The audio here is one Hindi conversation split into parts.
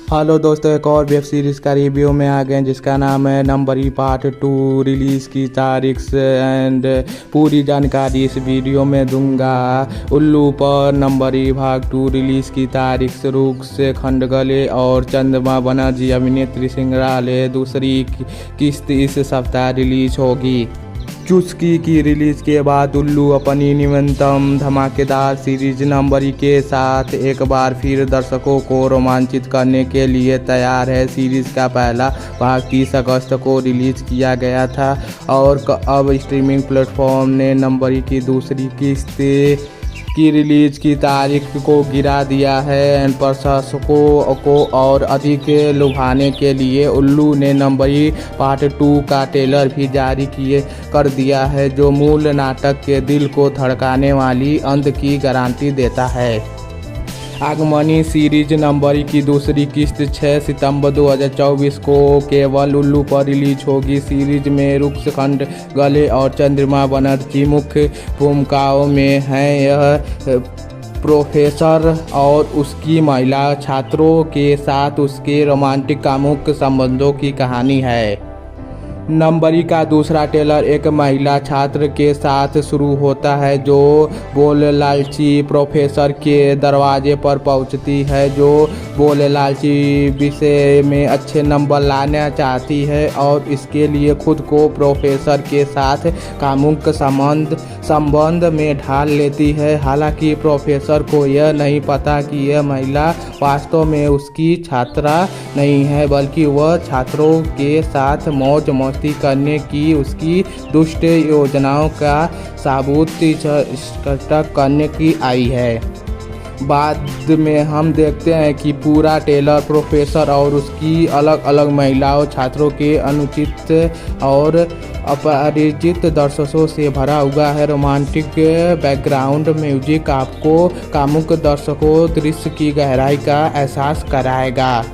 हेलो दोस्तों, एक और वेब सीरीज़ का रिव्यू में आ गए जिसका नाम है नंबरी पार्ट 2। रिलीज़ की तारीख एंड पूरी जानकारी इस वीडियो में दूंगा। उल्लू पर नंबरी भाग 2 रिलीज़ की तारीख रुख से खंडगले और चंद्रमा बनर्जी अभिनेत्री संग्रहालय दूसरी किस्त इस सप्ताह रिलीज होगी। चुस्की की रिलीज के बाद उल्लू अपनी नवीनतम धमाकेदार सीरीज नंबरी के साथ एक बार फिर दर्शकों को रोमांचित करने के लिए तैयार है। सीरीज का पहला भाग 30 अगस्त को रिलीज किया गया था और अब स्ट्रीमिंग प्लेटफॉर्म ने नंबरी की दूसरी किस्त की रिलीज की तारीख को गिरा दिया है। प्रशंसकों को और अधिक लुभाने के लिए उल्लू ने नंबरी पार्ट 2 का ट्रेलर भी जारी कर दिया है, जो मूल नाटक के दिल को धड़काने वाली अंत की गारंटी देता है। आगमनी सीरीज नंबरी की दूसरी किस्त 6 सितंबर 2024 को केवल उल्लू पर रिलीज होगी। सीरीज में रुख खंडगले और चंद्रमा बनर्जी मुख्य भूमिकाओं में हैं। यह प्रोफेसर और उसकी महिला छात्रों के साथ उसके रोमांटिक कामुक संबंधों की कहानी है। नंबरी का दूसरा ट्रेलर एक महिला छात्र के साथ शुरू होता है जो बोल लालची प्रोफेसर के दरवाजे पर पहुंचती है, जो बोल लालची विषय में अच्छे नंबर लाना चाहती है और इसके लिए खुद को प्रोफेसर के साथ कामुक संबंध में ढाल लेती है। हालांकि प्रोफेसर को यह नहीं पता कि यह महिला वास्तव में उसकी छात्रा नहीं है, बल्कि वह छात्रों के साथ मौज मस्ती करने की उसकी दुष्ट योजनाओं का सबूत इकट्ठा करने की आई है। बाद में हम देखते हैं कि पूरा ट्रेलर प्रोफेसर और उसकी अलग अलग महिलाओं छात्रों के अनुचित और अपरिचित दृश्यों से भरा हुआ है। रोमांटिक बैकग्राउंड म्यूजिक आपको कामुक दर्शकों दृश्य की गहराई का एहसास कराएगा।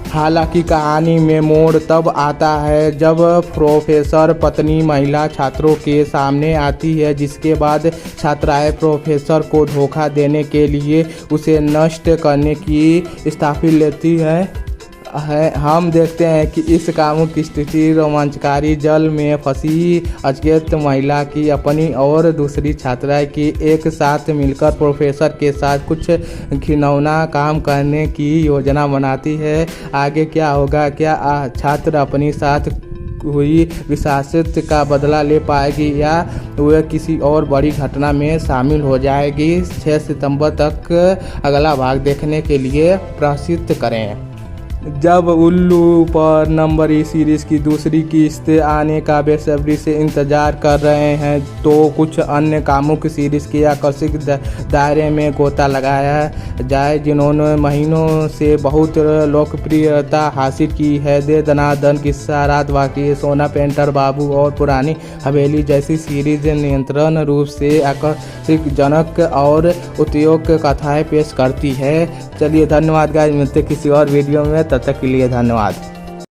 हालांकि कहानी में मोड़ तब आता है जब प्रोफेसर पत्नी महिला छात्रों के सामने आती है, जिसके बाद छात्राएं प्रोफेसर को धोखा देने के लिए उसे नष्ट करने की स्थापित लेती है। हम देखते हैं कि इस कामुक स्थिति रोमांचकारी जल में फंसी अज्ञात महिला की अपनी और दूसरी छात्रा की एक साथ मिलकर प्रोफेसर के साथ कुछ घिनौना काम करने की योजना बनाती है। आगे क्या होगा? क्या छात्र अपनी साथ हुई विश्वासघात का बदला ले पाएगी या वह किसी और बड़ी घटना में शामिल हो जाएगी? 6 सितंबर तक अगला भाग देखने के लिए प्रतीक्षा करें। जब उल्लू पर नंबरी सीरीज की दूसरी किस्त आने का बेसब्री से इंतजार कर रहे हैं, तो कुछ अन्य कामुक सीरीज के आकर्षक दायरे में गोता लगाया जाए जिन्होंने महीनों से बहुत लोकप्रियता हासिल की है। दे दनादन, किस्सा, रात वाकई, सोना पेंटर बाबू और पुरानी हवेली जैसी सीरीज नियंत्रण रूप से आकर्षकजनक और उपयुक्त कथाएं पेश करती है। चलिए, धन्यवाद गाइस, मिलते किसी और वीडियो में, तब तक के लिए धन्यवाद।